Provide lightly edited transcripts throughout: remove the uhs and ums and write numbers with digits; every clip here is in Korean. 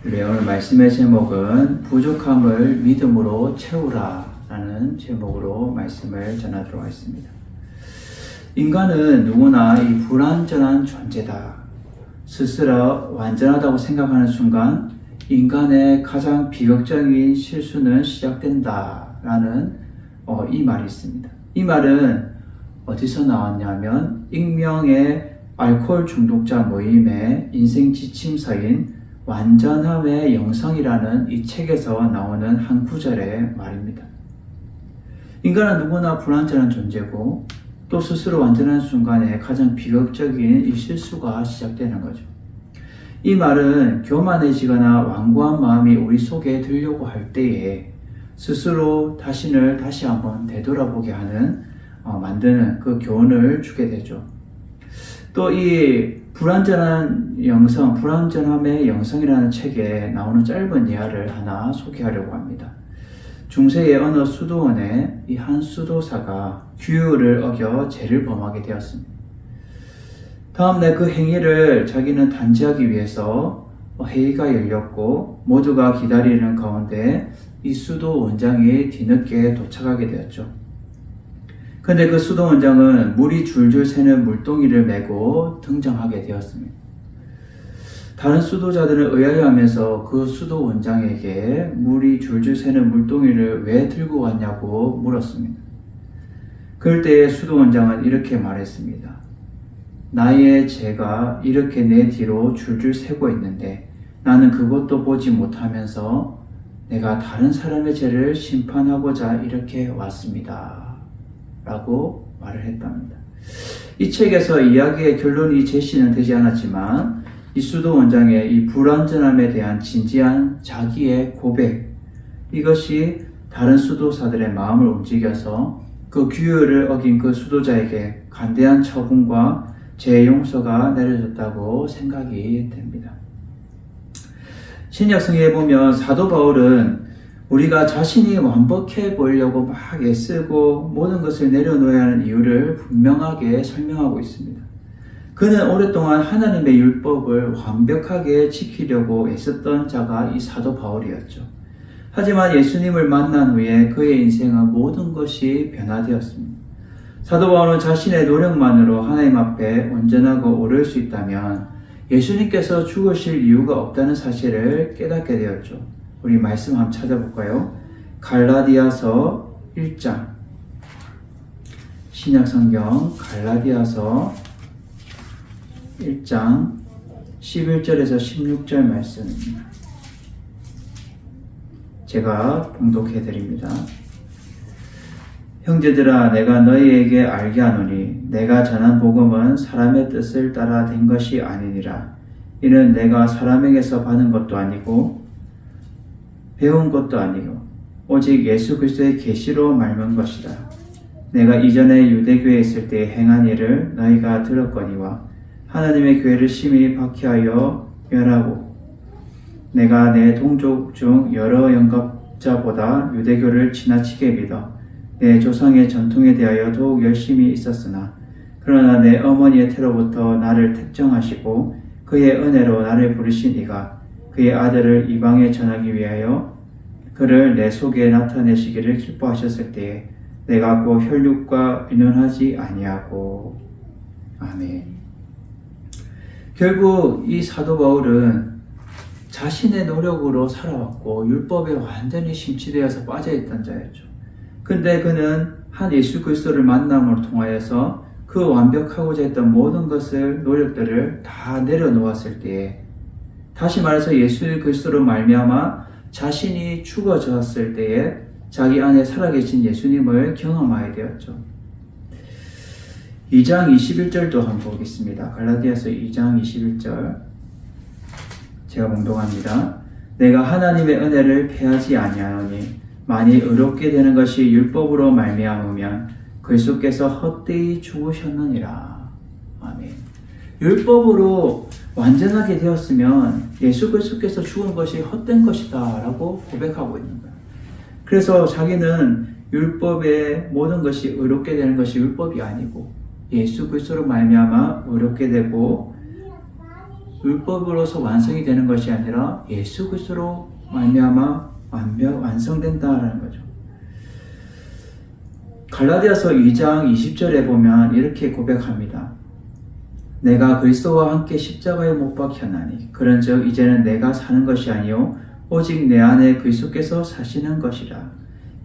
우리 오늘 말씀의 제목은 부족함을 믿음으로 채우라 라는 제목으로 말씀을 전하도록 하겠습니다. 인간은 누구나 이 불완전한 존재다. 스스로 완전하다고 생각하는 순간 인간의 가장 비극적인 실수는 시작된다 라는 이 말이 있습니다. 이 말은 어디서 나왔냐면 익명의 알코올 중독자 모임의 인생 지침서인 완전함의 영성이라는 이 책에서 나오는 한 구절의 말입니다. 인간은 누구나 불완전한 존재고 또 스스로 완전한 순간에 가장 비극적인 이 실수가 시작되는 거죠. 이 말은 교만해지거나 완고한 마음이 우리 속에 들려고 할 때에 스스로 자신을 다시 한번 되돌아보게 하는 만드는 그 교훈을 주게 되죠. 또 이 불완전한 영성, 불완전함의 영성이라는 책에 나오는 짧은 예화를 하나 소개하려고 합니다. 중세의 어느 수도원에 이 한 수도사가 규율을 어겨 죄를 범하게 되었습니다. 다음날 그 행위를 자기는 단죄하기 위해서 회의가 열렸고 모두가 기다리는 가운데 이 수도 원장이 뒤늦게 도착하게 되었죠. 근데 그 수도 원장은 물이 줄줄 새는 물동이를 메고 등장하게 되었습니다. 다른 수도자들은 의아해하면서 그 수도 원장에게 물이 줄줄 새는 물동이를 왜 들고 왔냐고 물었습니다. 그럴 때에 수도 원장은 이렇게 말했습니다. 나의 죄가 이렇게 내 뒤로 줄줄 새고 있는데 나는 그것도 보지 못하면서 내가 다른 사람의 죄를 심판하고자 이렇게 왔습니다. 라고 말을 했답니다. 이 책에서 이야기의 결론이 제시는 되지 않았지만 이 수도 원장의 이 불완전함에 대한 진지한 자기의 고백, 이것이 다른 수도사들의 마음을 움직여서 그 규율을 어긴 그 수도자에게 간대한 처분과 죄 용서가 내려졌다고 생각이 됩니다. 신약성경에 보면 사도 바울은 우리가 자신이 완벽해 보이려고 막 애쓰고 모든 것을 내려놓아야 하는 이유를 분명하게 설명하고 있습니다. 그는 오랫동안 하나님의 율법을 완벽하게 지키려고 애썼던 자가 이 사도 바울이었죠. 하지만 예수님을 만난 후에 그의 인생은 모든 것이 변화되었습니다. 사도 바울은 자신의 노력만으로 하나님 앞에 온전하고 오를 수 있다면 예수님께서 죽으실 이유가 없다는 사실을 깨닫게 되었죠. 우리 말씀 한번 찾아볼까요? 갈라디아서 1장, 신약성경 갈라디아서 1장 11절에서 16절 말씀입니다. 제가 봉독해 드립니다. 형제들아, 내가 너희에게 알게 하노니 내가 전한 복음은 사람의 뜻을 따라 된 것이 아니니라. 이는 내가 사람에게서 받은 것도 아니고 배운 것도 아니고 오직 예수 그리스도의 계시로 말한 것이라. 내가 이전에 유대교에 있을 때 행한 일을 너희가 들었거니와 하나님의 교회를 심히 박해하여 멸하고 내가 내 동족 중 여러 영갑자보다 유대교를 지나치게 믿어 내 조상의 전통에 대하여 더욱 열심히 있었으나 그러나 내 어머니의 태로부터 나를 택정하시고 그의 은혜로 나를 부르신 이가 그의 아들을 이방에 전하기 위하여 그를 내 속에 나타내시기를 기뻐하셨을 때에 내가 곧 혈육과 비논하지 아니하고. 아멘. 결국 이 사도 바울은 자신의 노력으로 살아왔고 율법에 완전히 심취되어서 빠져있던 자였죠. 근데 그는 한 예수 그리스도를 만남으로 통하여서 그 완벽하고자 했던 모든 것을 노력들을 다 내려놓았을 때에 다시 말해서 예수 그리스도로 말미암아 자신이 죽어졌을 때에 자기 안에 살아계신 예수님을 경험하게 되었죠. 2장 21절도 한번 보겠습니다. 갈라디아서 2장 21절 제가 봉독합니다. 내가 하나님의 은혜를 패하지 아니하노니 만일 의롭게 되는 것이 율법으로 말미암으면 그리스도께서 헛되이 죽으셨느니라. 아멘. 율법으로 완전하게 되었으면 예수 그리스도께서 죽은 것이 헛된 것이다 라고 고백하고 있는 거예요. 그래서 자기는 율법의 모든 것이 의롭게 되는 것이 율법이 아니고 예수 그리스도로 말미암아 의롭게 되고 율법으로서 완성이 되는 것이 아니라 예수 그리스도로 말미암아 완성된다라는 거죠. 갈라디아서 2장 20절에 보면 이렇게 고백합니다. 내가 그리스도와 함께 십자가에 못 박혔나니 그런즉 이제는 내가 사는 것이 아니요 오직 내 안에 그리스도께서 사시는 것이라.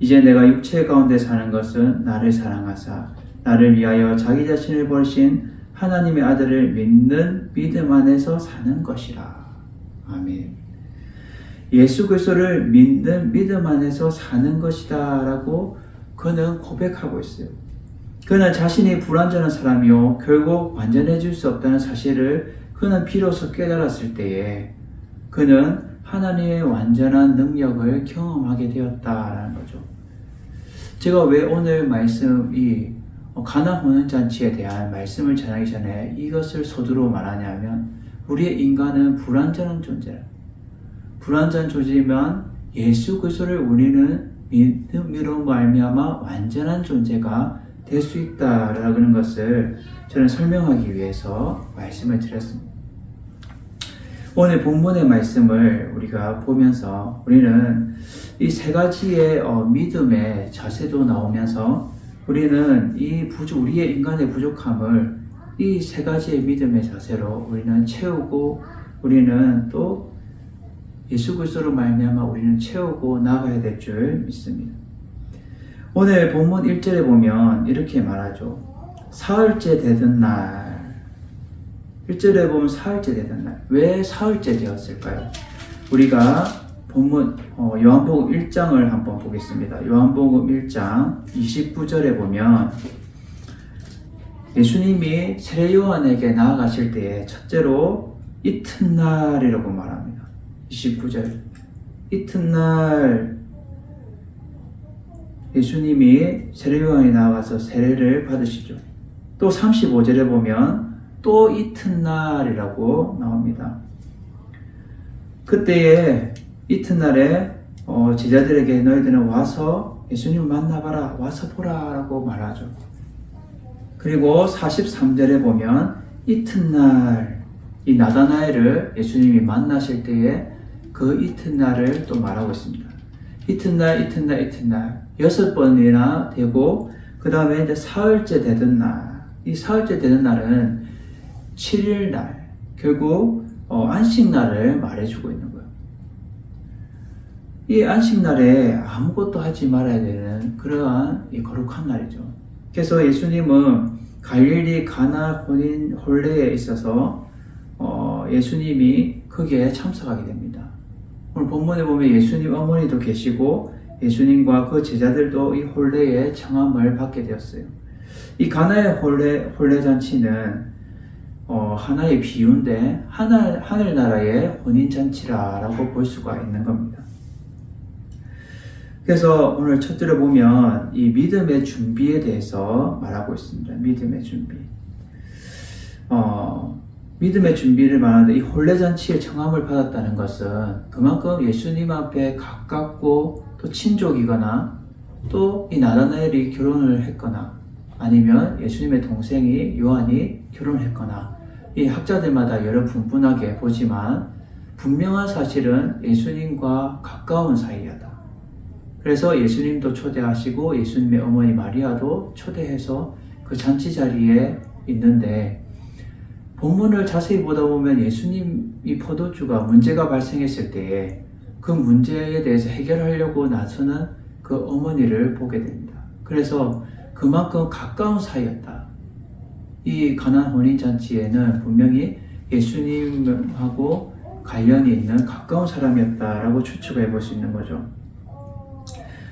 이제 내가 육체 가운데 사는 것은 나를 사랑하사 나를 위하여 자기 자신을 버리신 하나님의 아들을 믿는 믿음 안에서 사는 것이라. 아멘. 예수 그리스도를 믿는 믿음 안에서 사는 것이다 라고 그는 고백하고 있어요. 그는 자신이 불완전한 사람이요 결국 완전해질 수 없다는 사실을 그는 비로소 깨달았을 때에 그는 하나님의 완전한 능력을 경험하게 되었다라는 거죠. 제가 왜 오늘 말씀이 가나 혼인잔치에 대한 말씀을 전하기 전에 이것을 소두로 말하냐면 우리의 인간은 불완전한 존재라. 불완전한 존재지만 예수 그리스도를 우리는 믿음으로 말미암아 완전한 존재가 될 수 있다라는 것을 저는 설명하기 위해서 말씀을 드렸습니다. 오늘 본문의 말씀을 우리가 보면서 우리는 이 세 가지의 믿음의 자세도 나오면서 우리는 우리의 인간의 부족함을 이 세 가지의 믿음의 자세로 우리는 채우고 우리는 또 예수 그리스도로 말미암아 우리는 채우고 나가야 될 줄 믿습니다. 오늘 본문 1절에 보면 이렇게 말하죠. 사흘째 되던 날. 1절에 보면 사흘째 되던 날. 왜 사흘째 되었을까요? 우리가 본문 요한복음 1장을 한번 보겠습니다. 요한복음 1장 29절에 보면 예수님이 세례 요한에게 나아가실 때에 첫째로 이튿날이라고 말합니다. 29절. 이튿날 예수님이 세례 요한이 나아가서 세례를 받으시죠. 또 35절에 보면 또 이튿날이라고 나옵니다. 그때에 이튿날에 제자들에게 너희들은 와서 예수님을 만나봐라, 와서 보라 라고 말하죠. 그리고 43절에 보면 이튿날 이 나다나엘을 예수님이 만나실 때에 그 이튿날을 또 말하고 있습니다. 이튿날 6번이나 되고 그 다음에 이제 사흘째 되던 날, 이 사흘째 되던 날은 7일 날, 결국 안식날을 말해주고 있는 거예요. 이 안식날에 아무것도 하지 말아야 되는 그러한 이 거룩한 날이죠. 그래서 예수님은 갈릴리 가나 혼인 혼례에 있어서 예수님이 거기에 참석하게 됩니다. 오늘 본문에 보면 예수님 어머니도 계시고 예수님과 그 제자들도 이 혼례에 청함을 받게 되었어요. 이 가나의 혼례잔치는 하나의 비유인데 하늘나라의 혼인잔치라고 볼 수가 있는 겁니다. 그래서 오늘 첫째로 보면 이 믿음의 준비에 대해서 말하고 있습니다. 믿음의 준비. 믿음의 준비를 말하는데 이 혼례잔치에 청함을 받았다는 것은 그만큼 예수님 앞에 가깝고 또 친족이거나 또 이 나다나엘이 결혼을 했거나 아니면 예수님의 동생이 요한이 결혼을 했거나 이 학자들마다 여러 분분하게 보지만 분명한 사실은 예수님과 가까운 사이였다. 그래서 예수님도 초대하시고 예수님의 어머니 마리아도 초대해서 그 잔치 자리에 있는데 본문을 자세히 보다 보면 예수님이 포도주가 문제가 발생했을 때에 그 문제에 대해서 해결하려고 나서는 그 어머니를 보게 됩니다. 그래서 그만큼 가까운 사이였다. 이 가나 혼인잔치에는 분명히 예수님하고 관련이 있는 가까운 사람이었다라고 추측해 볼 수 있는 거죠.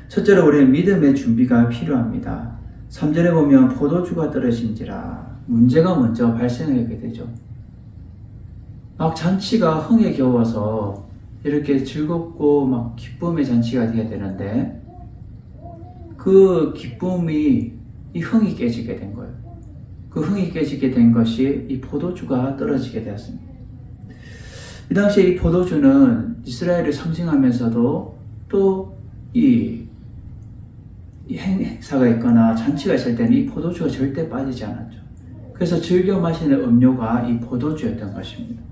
첫째로 우리는 믿음의 준비가 필요합니다. 3절에 보면 포도주가 떨어진지라 문제가 먼저 발생하게 되죠. 막 잔치가 흥에 겨워서 이렇게 즐겁고 막 기쁨의 잔치가 되어야 되는데 그 기쁨이 이 흥이 깨지게 된 거예요. 그 흥이 깨지게 된 것이 이 포도주가 떨어지게 되었습니다. 이 당시에 이 포도주는 이스라엘을 상징하면서도 또 이 행사가 있거나 잔치가 있을 때는 이 포도주가 절대 빠지지 않았죠. 그래서 즐겨 마시는 음료가 이 포도주였던 것입니다.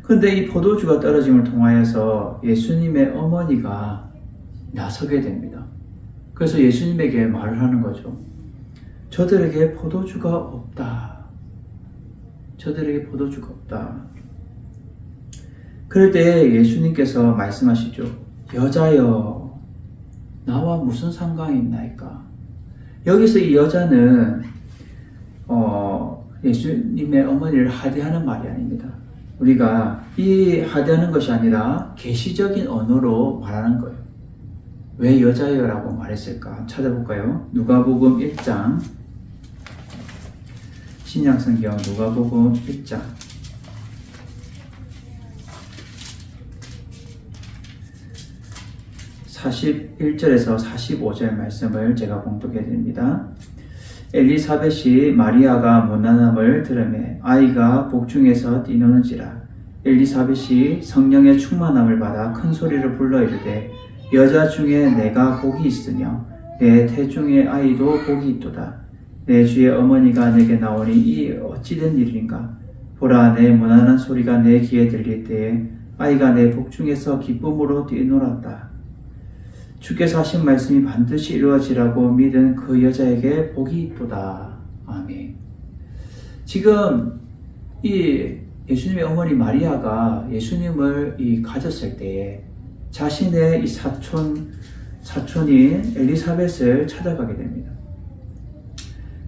근데 이 포도주가 떨어짐을 통하여서 예수님의 어머니가 나서게 됩니다. 그래서 예수님에게 말을 하는 거죠. 저들에게 포도주가 없다. 저들에게 포도주가 없다. 그럴 때 예수님께서 말씀하시죠. 여자여, 나와 무슨 상관이 있나이까? 여기서 이 여자는 예수님의 어머니를 하대하는 말이 아닙니다. 우리가 이 하대하는 것이 아니라 계시적인 언어로 말하는 거예요. 왜 여자여라고 말했을까? 찾아볼까요? 누가복음 1장, 신약성경 누가복음 1장 41절에서 45절 말씀을 제가 봉독해 드립니다. 엘리사벳이 마리아가 문안함을 들으매 아이가 복중에서 뛰노는지라. 엘리사벳이 성령의 충만함을 받아 큰 소리를 불러 이르되 여자 중에 내가 복이 있으며 내 태중의 아이도 복이 있도다. 내 주의 어머니가 내게 나오니 이 어찌된 일인가? 보라, 내 문안한 소리가 내 귀에 들릴 때에 아이가 내 복중에서 기쁨으로 뛰놀았다. 주께서 하신 말씀이 반드시 이루어지라고 믿은 그 여자에게 복이 있도다. 아멘. 지금 이 예수님의 어머니 마리아가 예수님을 가졌을 때에 자신의 이 사촌인 엘리사벳을 찾아가게 됩니다.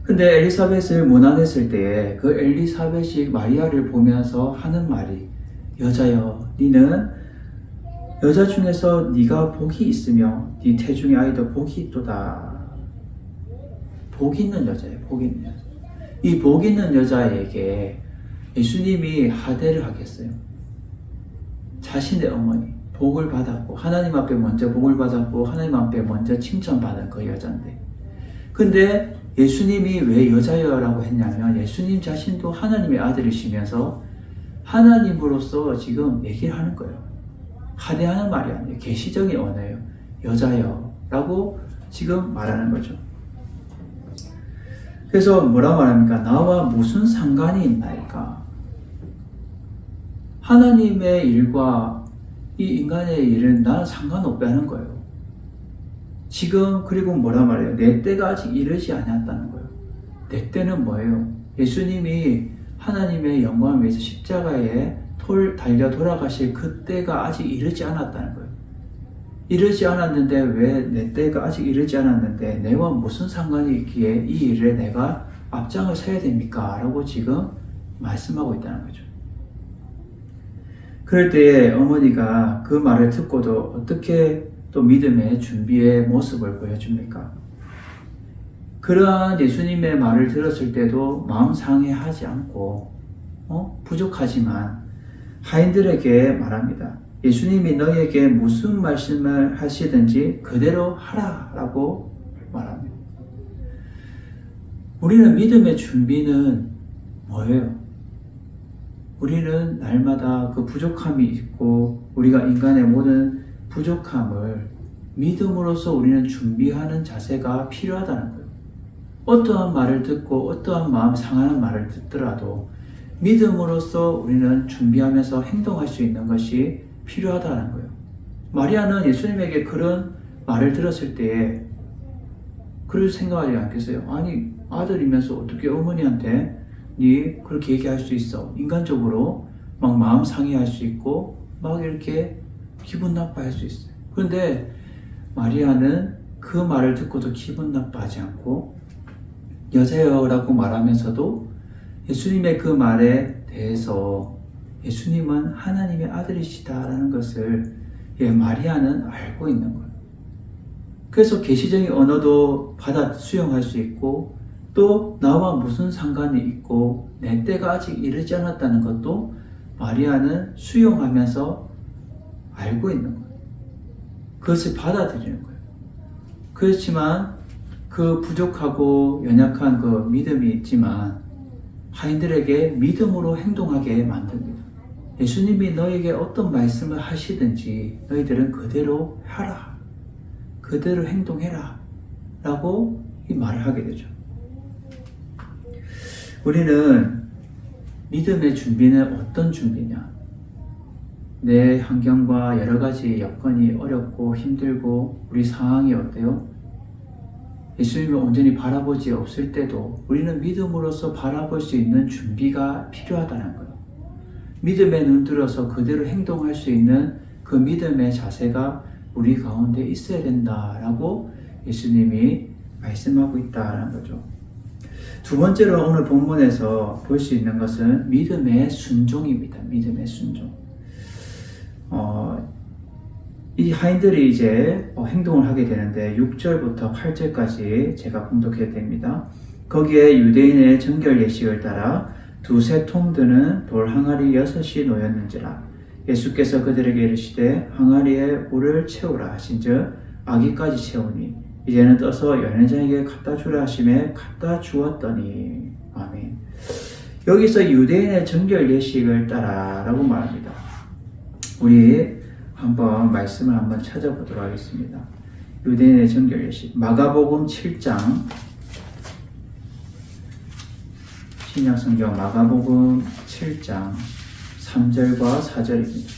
근데 엘리사벳을 문안했을 때에 그 엘리사벳이 마리아를 보면서 하는 말이 여자여, 니는 여자 중에서 네가 복이 있으며 네 태중의 아이도 복이 있도다. 복 있는 여자예요. 복 있는 여자. 이 복 있는 여자에게 예수님이 하대를 하겠어요. 자신의 어머니 복을 받았고 하나님 앞에 먼저 복을 받았고 하나님 앞에 먼저 칭찬받은 그 여자인데, 근데 예수님이 왜 여자여라고 했냐면 예수님 자신도 하나님의 아들이시면서 하나님으로서 지금 얘기를 하는 거예요. 하대하는 말이 아니에요. 계시적인 언어예요. 여자여 라고 지금 말하는 거죠. 그래서 뭐라 말합니까? 나와 무슨 상관이 있나이까? 하나님의 일과 이 인간의 일은 나는 상관없다는 거예요. 지금 그리고 뭐라 말해요? 내 때가 아직 이르지 않았다는 거예요. 내 때는 뭐예요? 예수님이 하나님의 영광을 위해서 십자가에 달려 돌아가실 그때가 아직 이르지 않았다는 거예요. 이르지 않았는데 왜 내 때가 아직 이르지 않았는데 내와 무슨 상관이 있기에 이 일에 내가 앞장을 서야 됩니까? 라고 지금 말씀하고 있다는 거죠. 그럴 때에 어머니가 그 말을 듣고도 어떻게 또 믿음의 준비의 모습을 보여줍니까? 그러한 예수님의 말을 들었을 때도 마음 상해하지 않고 부족하지만 하인들에게 말합니다. 예수님이 너희에게 무슨 말씀을 하시든지 그대로 하라 라고 말합니다. 우리는 믿음의 준비는 뭐예요? 우리는 날마다 그 부족함이 있고 우리가 인간의 모든 부족함을 믿음으로써 우리는 준비하는 자세가 필요하다는 거예요. 어떠한 말을 듣고 어떠한 마음 상하는 말을 듣더라도 믿음으로써 우리는 준비하면서 행동할 수 있는 것이 필요하다는 거예요. 마리아는 예수님에게 그런 말을 들었을 때에 그럴 생각하지 않겠어요? 아니, 아들이면서 어떻게 어머니한테 네 그렇게 얘기할 수 있어? 인간적으로 막 마음 상해할 수 있고 막 이렇게 기분 나빠할 수 있어요. 그런데 마리아는 그 말을 듣고도 기분 나빠하지 않고 여자여라고 말하면서도 예수님의 그 말에 대해서 예수님은 하나님의 아들이시다라는 것을 마리아는 알고 있는 거예요. 그래서 계시적인 언어도 받아 수용할 수 있고 또 나와 무슨 상관이 있고 내 때가 아직 이르지 않았다는 것도 마리아는 수용하면서 알고 있는 거예요. 그것을 받아들이는 거예요. 그렇지만 그 부족하고 연약한 그 믿음이 있지만 하인들에게 믿음으로 행동하게 만듭니다. 예수님이 너에게 어떤 말씀을 하시든지 너희들은 그대로 하라. 그대로 행동해라. 라고 이 말을 하게 되죠. 우리는 믿음의 준비는 어떤 준비냐? 내 환경과 여러 가지 여건이 어렵고 힘들고 우리 상황이 어때요? 예수님을 온전히 바라보지 없을 때도 우리는 믿음으로써 바라볼 수 있는 준비가 필요하다는 거예요. 믿음에 눈뜨려서 그대로 행동할 수 있는 그 믿음의 자세가 우리 가운데 있어야 된다라고 예수님이 말씀하고 있다는 거죠. 두 번째로 오늘 본문에서 볼 수 있는 것은 믿음의 순종입니다. 믿음의 순종. 이 하인들이 이제 행동을 하게 되는데 6절부터 8절까지 제가 봉독해야 됩니다. 거기에 유대인의 정결 예식을 따라 두세 통 드는 돌 항아리 6이 놓였는지라. 예수께서 그들에게 이르시되 항아리에 물을 채우라 하신즉 아기까지 채우니 이제는 떠서 연회장에게 갖다 주라 하심에 갖다 주었더니. 아멘. 여기서 유대인의 정결 예식을 따라라고 말합니다. 우리 한번 말씀을 한번 찾아보도록 하겠습니다. 유대인의 정결 예식. 마가복음 7장 신약성경 마가복음 7장 3절과 4절입니다.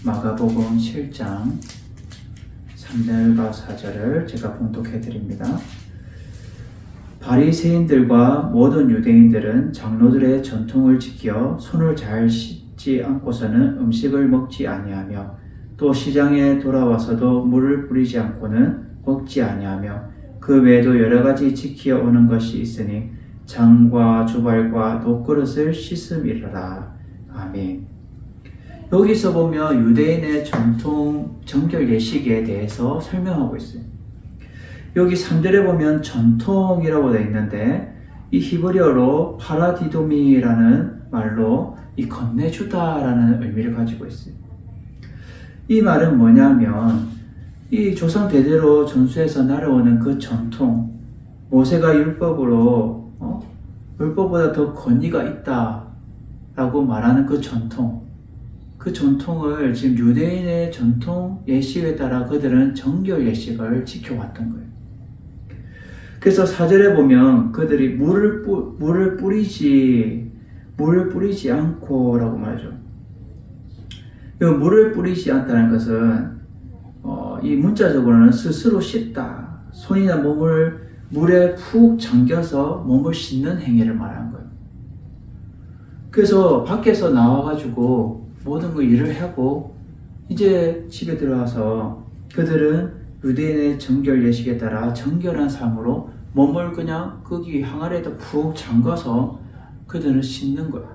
마가복음 7장 3절과 4절을 제가 봉독해 드립니다. 바리새인들과 모든 유대인들은 장로들의 전통을 지켜 손을 잘 씻지 않고서는 음식을 먹지 아니하며 또 시장에 돌아와서도 물을 뿌리지 않고는 먹지 아니하며 그 외에도 여러 가지 지키어 오는 것이 있으니 장과 주발과 놋그릇을 씻음이라. 아멘. 여기서 보면 유대인의 전통 정결 예식에 대해서 설명하고 있어요. 여기 3절에 보면 전통이라고 되어 있는데 이 히브리어로 파라디도미라는 말로 이 건네주다라는 의미를 가지고 있어요. 이 말은 뭐냐면 이 조상 대대로 전수해서 날아오는 그 전통, 모세가 율법으로 율법보다 더 권위가 있다라고 말하는 그 전통, 그 전통을 지금 유대인의 전통 예식에 따라 그들은 정결 예식을 지켜왔던 거예요. 그래서 4절에 보면 그들이 물을 뿌리지 않고라고 말하죠. 이 물을 뿌리지 않다는 것은 이 문자적으로는 스스로 씻다, 손이나 몸을 물에 푹 잠겨서 몸을 씻는 행위를 말하는 거예요. 그래서 밖에서 나와가지고 모든 거 일을 하고 이제 집에 들어와서 그들은 유대인의 정결 예식에 따라 정결한 삶으로 몸을 그냥 거기 항아리에다 푹 잠가서 그들은 씻는 거예요.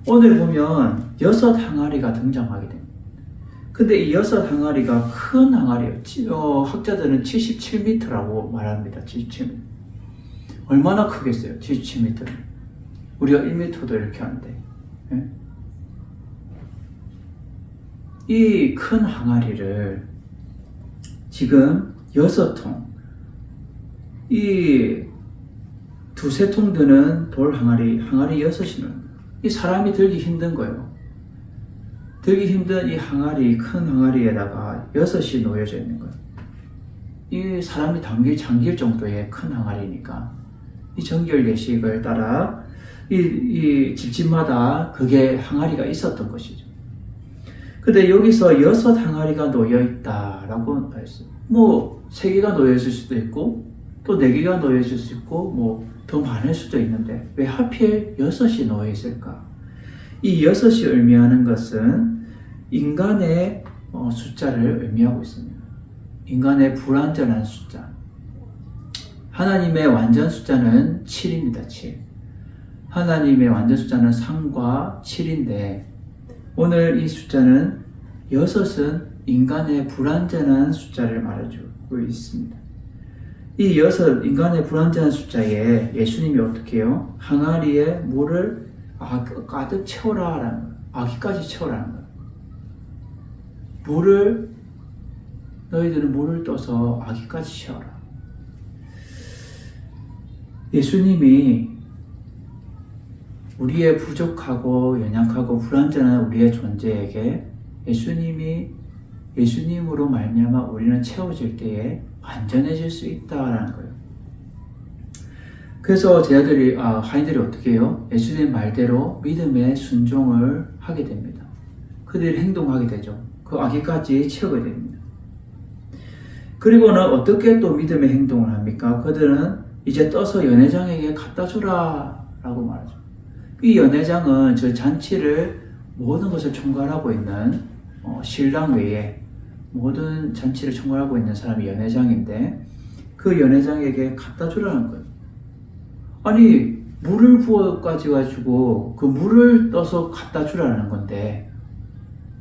오늘 보면 6 항아리가 등장하게 됩니다. 근데 이 6 항아리가 큰 항아리예요. 학자들은 77m라고 말합니다. 77m. 얼마나 크겠어요? 77m는. 우리가 1m도 이렇게 하는데. 이 큰 항아리를 지금 6통, 이 두세 통 드는 돌 항아리 6이면 이 사람이 들기 힘든 거예요. 들기 힘든 이 항아리, 큰 항아리에다가 6이 놓여져 있는 거예요. 이 사람이 잠길 정도의 큰 항아리니까 이 정결 예식을 따라 이 집집마다 그게 항아리가 있었던 것이죠. 근데 여기서 6 항아리가 놓여 있다라고 했어요. 뭐 3개가 놓여 있을 수도 있고 또 4개가 놓여 있을 수 있고 뭐 더 많을 수도 있는데 왜 하필 6이 놓여 있을까? 이 6이 의미하는 것은 인간의 숫자를 의미하고 있습니다. 인간의 불완전한 숫자. 하나님의 완전 숫자는 7입니다. 7. 하나님의 완전 숫자는 3과 7인데 오늘 이 숫자는 6은 인간의 불완전한 숫자를 말해주고 있습니다. 이 6 인간의 불완전한 숫자에 예수님이 어떻게 해요? 항아리에 물을 가득 채워라라는 거예요. 아기까지 채워라는 거예요. 너희들은 물을 떠서 아기까지 채워라. 예수님이 우리의 부족하고 연약하고 불완전한 우리의 존재에게 예수님으로 말미암아 우리는 채워질 때에 완전해질 수 있다라는 거예요. 그래서 하인들이 어떻게 해요? 예수님 말대로 믿음의 순종을 하게 됩니다. 그들이 행동하게 되죠. 그 아기까지 채우게 됩니다. 그리고는 어떻게 또 믿음의 행동을 합니까? 그들은 이제 떠서 연회장에게 갖다 주라 라고 말하죠. 이 연회장은 저 잔치를 모든 것을 총괄하고 있는 신랑 외에 모든 잔치를 총괄하고 있는 사람이 연회장인데 그 연회장에게 갖다 주라는 거예요. 아니 물을 부어가지고 그 물을 떠서 갖다 주라는 건데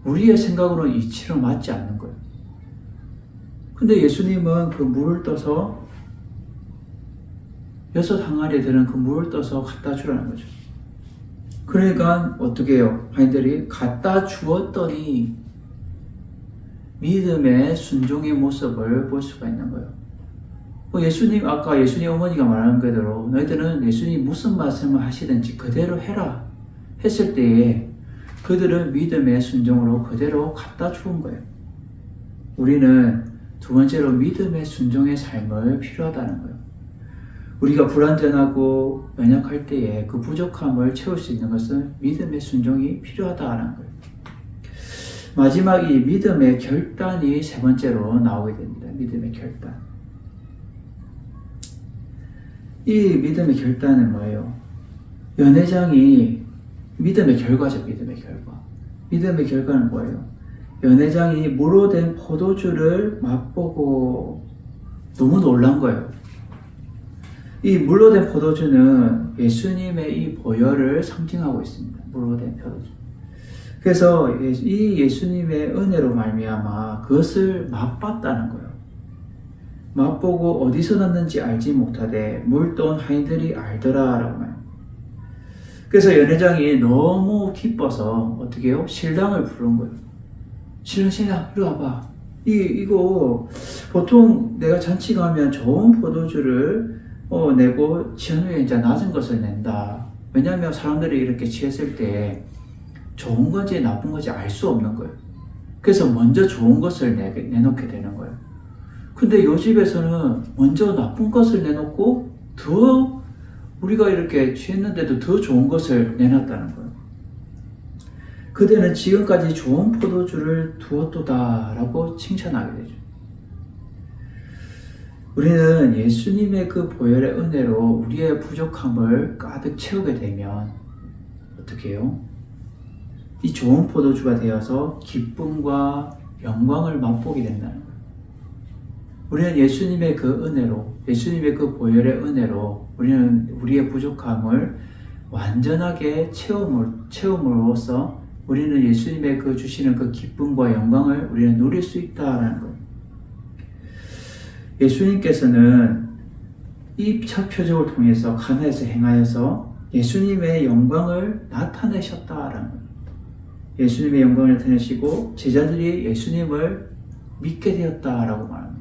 우리의 생각으로는 이치로 맞지 않는 거예요. 근데 예수님은 그 물을 떠서 6 항아리들은 그 물을 떠서 갖다 주라는 거죠. 그러니까 어떻게 해요? 하인들이 갖다 주었더니 믿음의 순종의 모습을 볼 수가 있는 거예요. 아까 예수님 어머니가 말한 그대로 너희들은 예수님 무슨 말씀을 하시든지 그대로 해라 했을 때에 그들은 믿음의 순종으로 그대로 갖다 주은 거예요. 우리는 두 번째로 믿음의 순종의 삶을 필요하다는 거예요. 우리가 불완전하고 연약할 때에 그 부족함을 채울 수 있는 것은 믿음의 순종이 필요하다는 거예요. 마지막 이 믿음의 결단이 세 번째로 나오게 됩니다. 믿음의 결단. 이 믿음의 결단은 뭐예요? 연회장이 믿음의 결과죠. 믿음의 결과. 믿음의 결과는 뭐예요? 연회장이 무로 된 포도주를 맛보고 너무 놀란 거예요. 이 물로 된 포도주는 예수님의 이 보혈을 상징하고 있습니다. 물로 된 포도주. 그래서 이 예수님의 은혜로 말미암아 그것을 맛봤다는 거예요. 맛보고 어디서 났는지 알지 못하되 물돈 하인들이 알더라라고 해요. 그래서 연회장이 너무 기뻐서 어떻게 해요? 신랑을 부른 거예요. 신랑 이리 와봐. 이거 보통 내가 잔치 가면 좋은 포도주를 내고 취한 후에 이제 낮은 것을 낸다. 왜냐하면 사람들이 이렇게 취했을 때 좋은 건지 나쁜 건지 알 수 없는 거예요. 그래서 먼저 좋은 것을 내놓게 되는 거예요. 근데 요 집에서는 먼저 나쁜 것을 내놓고 더 우리가 이렇게 취했는데도 더 좋은 것을 내놨다는 거예요. 그대는 지금까지 좋은 포도주를 두었도다 라고 칭찬하게 되죠. 우리는 예수님의 그 보혈의 은혜로 우리의 부족함을 가득 채우게 되면 어떻게 해요? 이 좋은 포도주가 되어서 기쁨과 영광을 맛보게 된다는 거예요. 우리는 예수님의 그 은혜로, 예수님의 그 보혈의 은혜로 우리는 우리의 부족함을 완전하게 채움으로써 우리는 예수님의 그 주시는 그 기쁨과 영광을 우리는 누릴 수 있다라는 거예요. 예수님께서는 이 첫 표적을 통해서 가나에서 행하여서 예수님의 영광을 나타내셨다라는 거예요. 예수님의 영광을 나타내시고 제자들이 예수님을 믿게 되었다라고 말합니다.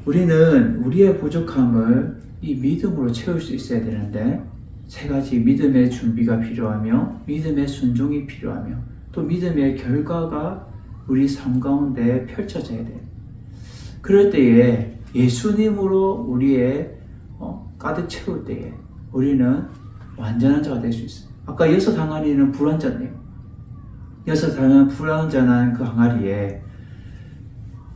우리는 우리의 부족함을 이 믿음으로 채울 수 있어야 되는데 세 가지 믿음의 준비가 필요하며 믿음의 순종이 필요하며 또 믿음의 결과가 우리 삶 가운데 펼쳐져야 돼요. 그럴 때에 예수님으로 우리의 가득 채울 때에 우리는 완전한 자가 될 수 있어요. 아까 6 항아리는 불완전해요. 6 불완전한 그 항아리에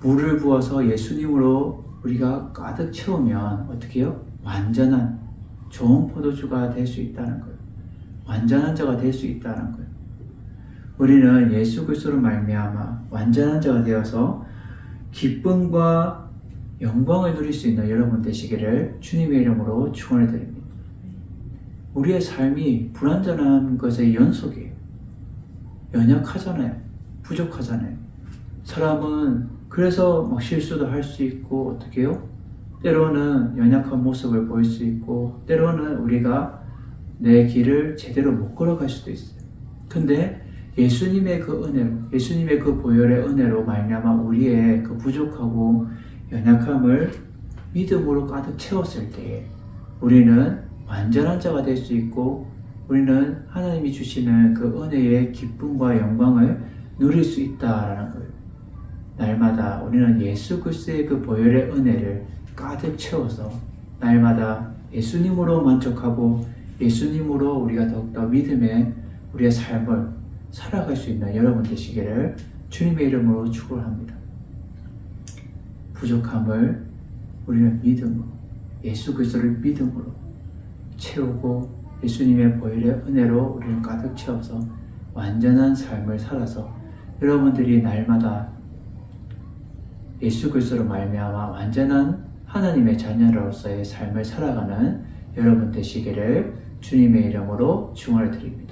물을 부어서 예수님으로 우리가 가득 채우면 어떻게 해요? 완전한 좋은 포도주가 될 수 있다는 거예요. 완전한 자가 될 수 있다는 거예요. 우리는 예수 그리스도로 말미암아 완전한 자가 되어서 기쁨과 영광을 누릴 수 있는 여러분 되시기를 주님의 이름으로 축원해 드립니다. 우리의 삶이 불완전한 것의 연속이에요. 연약하잖아요. 부족하잖아요. 사람은 그래서 막 실수도 할 수 있고 어떻게 해요? 때로는 연약한 모습을 보일 수 있고 때로는 우리가 내 길을 제대로 못 걸어갈 수도 있어요. 근데 예수님의 그 은혜로, 예수님의 그 보혈의 은혜로 말미암아 우리의 그 부족하고 연약함을 믿음으로 가득 채웠을 때 우리는 완전한 자가 될 수 있고 우리는 하나님이 주시는 그 은혜의 기쁨과 영광을 누릴 수 있다라는 거예요. 날마다 우리는 예수 그리스도의 그 보혈의 은혜를 가득 채워서 날마다 예수님으로 만족하고 예수님으로 우리가 더욱더 믿음의 우리의 삶을 살아갈 수 있는 여러분 되시기를 주님의 이름으로 축원합니다. 부족함을 우리는 믿음으로, 예수 그리스도를 믿음으로 채우고 예수님의 보혈의 은혜로 우리를 가득 채워서 완전한 삶을 살아서 여러분들이 날마다 예수 그리스도로 말미암아 완전한 하나님의 자녀로서의 삶을 살아가는 여러분 되시기를 주님의 이름으로 축원을 드립니다.